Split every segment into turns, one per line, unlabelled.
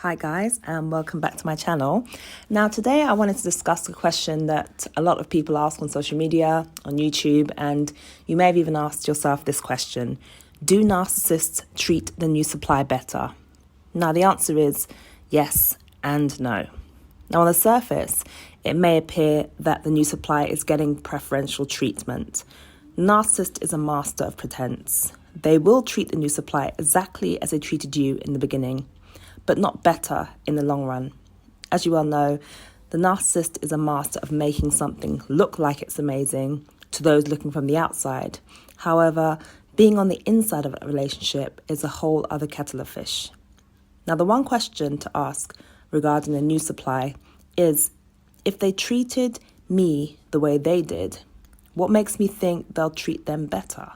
Hi guys, and welcome back to my channel. Now today I wanted to discuss a question that a lot of people ask on social media, on YouTube, and you may have even asked yourself this question: do narcissists treat the Newsupply better? Now the answer is yes and no. Now on the surface, it may appear that the Newsupply is getting preferential treatment. Narcissist is a master of pretense. They will treat the Newsupply exactly as they treated you in the beginning, but not better in the long run. As you well know, the narcissist is a master of making something look like it's amazing to those looking from the outside. However, being on the inside of a relationship is a whole other kettle of fish. Now, the one question to ask regarding the Newsupply is, if they treated me the way they did, what makes me think they'll treat them better?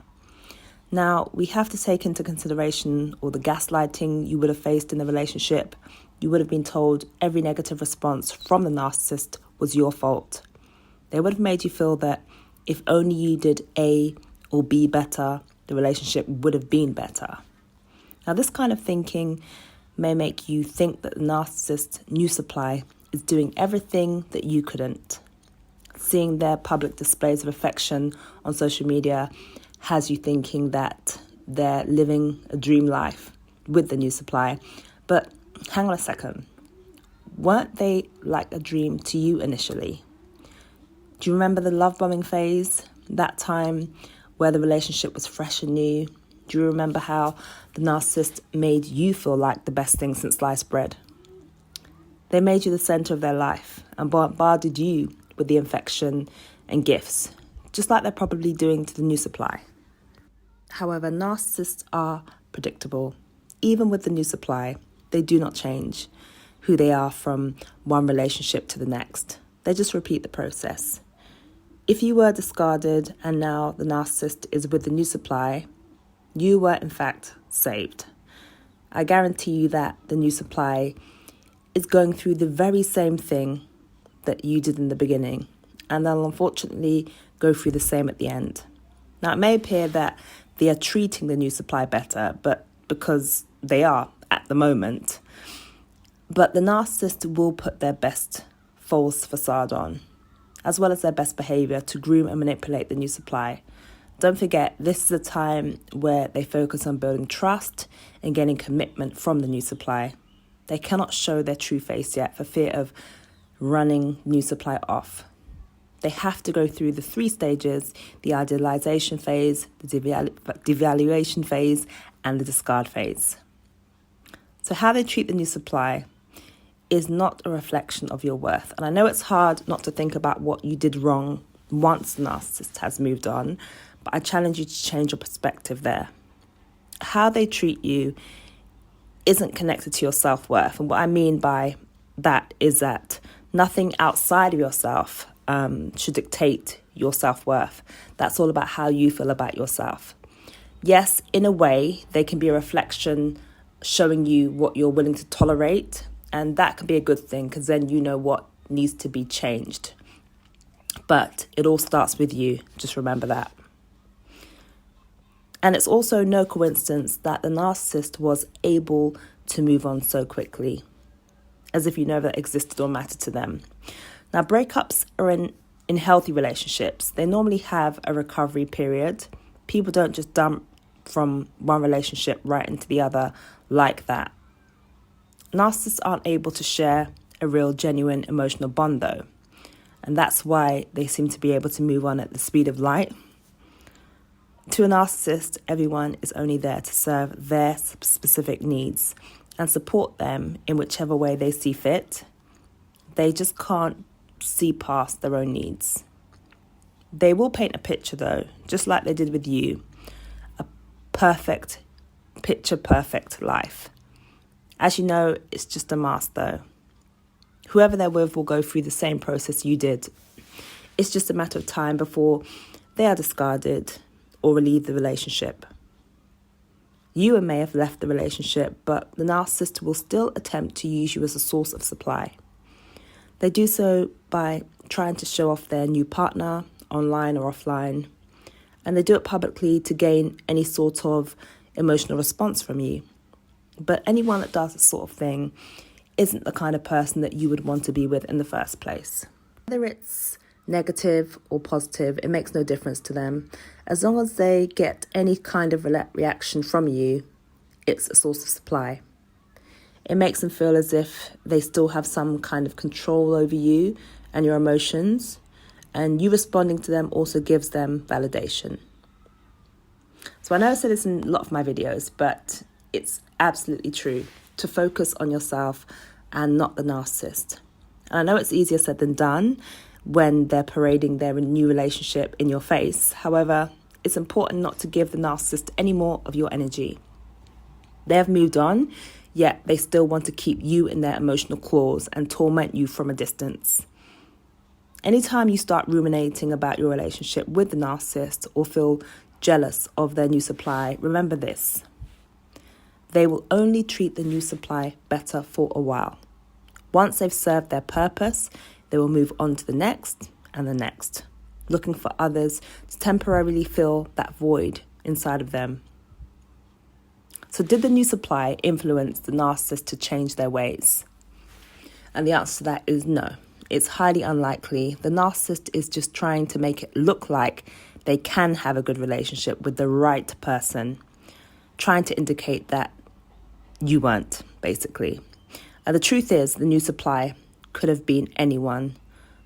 Now, we have to take into consideration all the gaslighting you would have faced in the relationship. You would have been told every negative response from the narcissist was your fault. They would have made you feel that if only you did A or B better, the relationship would have been better. Now, this kind of thinking may make you think that the narcissist Newsupply is doing everything that you couldn't. Seeing their public displays of affection on social media has you thinking that they're living a dream life with the Newsupply. But hang on a second. Weren't they like a dream to you initially? Do you remember the love bombing phase? That time where the relationship was fresh and new? Do you remember how the narcissist made you feel like the best thing since sliced bread? They made you the center of their life and bombarded you with the affection and gifts, just like they're probably doing to the Newsupply. However, narcissists are predictable. Even with the Newsupply, they do not change who they are from one relationship to the next. They just repeat the process. If you were discarded and now the narcissist is with the Newsupply, you were in fact saved. I guarantee you that the Newsupply is going through the very same thing that you did in the beginning, and they'll unfortunately go through the same at the end. Now, it may appear that they are treating the Newsupply better, but because they are at the moment. But the narcissist will put their best false facade on, as well as their best behavior to groom and manipulate the Newsupply. Don't forget, this is a time where they focus on building trust and getting commitment from the Newsupply. They cannot show their true face yet for fear of running Newsupply off. They have to go through the 3 stages: the idealization phase, the devaluation phase, and the discard phase. So how they treat the Newsupply is not a reflection of your worth. And I know it's hard not to think about what you did wrong once the narcissist has moved on, but I challenge you to change your perspective there. How they treat you isn't connected to your self-worth. And what I mean by that is that nothing outside of yourself should dictate your self-worth. That's all about how you feel about yourself. Yes, in a way, they can be a reflection showing you what you're willing to tolerate, and that can be a good thing because then you know what needs to be changed. But it all starts with you. Just remember that. And it's also no coincidence that the narcissist was able to move on so quickly, as if you never existed or mattered to them. Now, breakups are in healthy relationships. They normally have a recovery period. People don't just dump from one relationship right into the other like that. Narcissists aren't able to share a real, genuine emotional bond, though. And that's why they seem to be able to move on at the speed of light. To a narcissist, everyone is only there to serve their specific needs and support them in whichever way they see fit. They just can't see past their own needs. They will paint a picture, though, just like they did with you. A perfect, picture-perfect life. As you know, it's just a mask, though. Whoever they're with will go through the same process you did. It's just a matter of time before they are discarded or leave the relationship. You may have left the relationship, but the narcissist will still attempt to use you as a source of supply. They do so by trying to show off their new partner, online or offline, and they do it publicly to gain any sort of emotional response from you. But anyone that does this sort of thing isn't the kind of person that you would want to be with in the first place. Whether it's negative or positive, it makes no difference to them. As long as they get any kind of reaction from you, it's a source of supply. It makes them feel as if they still have some kind of control over you and your emotions, and you responding to them also gives them validation. So I know I said this in a lot of my videos, but it's absolutely true to focus on yourself and not the narcissist. And I know it's easier said than done when they're parading their new relationship in your face. However, it's important not to give the narcissist any more of your energy. They have moved on, yet they still want to keep you in their emotional claws and torment you from a distance. Anytime you start ruminating about your relationship with the narcissist or feel jealous of their new supply, remember this: they will only treat the new supply better for a while. Once they've served their purpose, they will move on to the next and the next, looking for others to temporarily fill that void inside of them. So did the new supply influence the narcissist to change their ways? And the answer to that is no. It's highly unlikely. The narcissist is just trying to make it look like they can have a good relationship with the right person, trying to indicate that you weren't, basically. And the truth is, the new supply could have been anyone.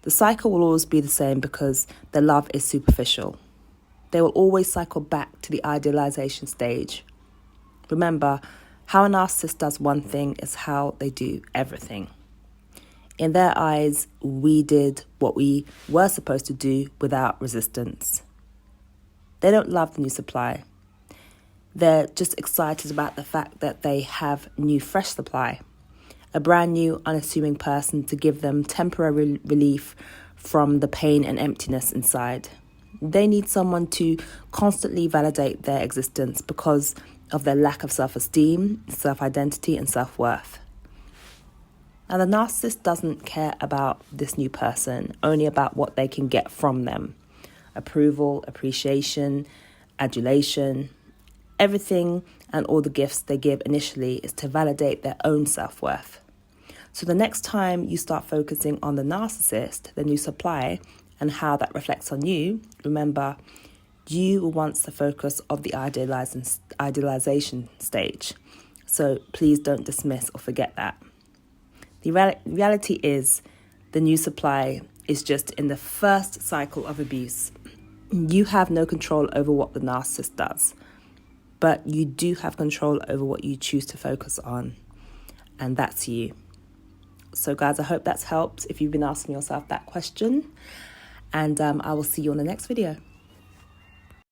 The cycle will always be the same because their love is superficial. They will always cycle back to the idealization stage. Remember, how a narcissist does one thing is how they do everything. In their eyes, we did what we were supposed to do without resistance. They don't love the new supply. They're just excited about the fact that they have new, fresh supply. A brand new, unassuming person to give them temporary relief from the pain and emptiness inside. They need someone to constantly validate their existence because of their lack of self-esteem, self-identity, and self-worth. Now, the narcissist doesn't care about this new person, only about what they can get from them. Approval, appreciation, adulation, everything and all the gifts they give initially is to validate their own self-worth. So the next time you start focusing on the narcissist, the new supply, and how that reflects on you, remember, you were once the focus of the idealization stage. So please don't dismiss or forget that. The reality is the new supply is just in the first cycle of abuse. You have no control over what the narcissist does, but you do have control over what you choose to focus on, and that's you. So guys, I hope that's helped if you've been asking yourself that question, and I will see you on the next video.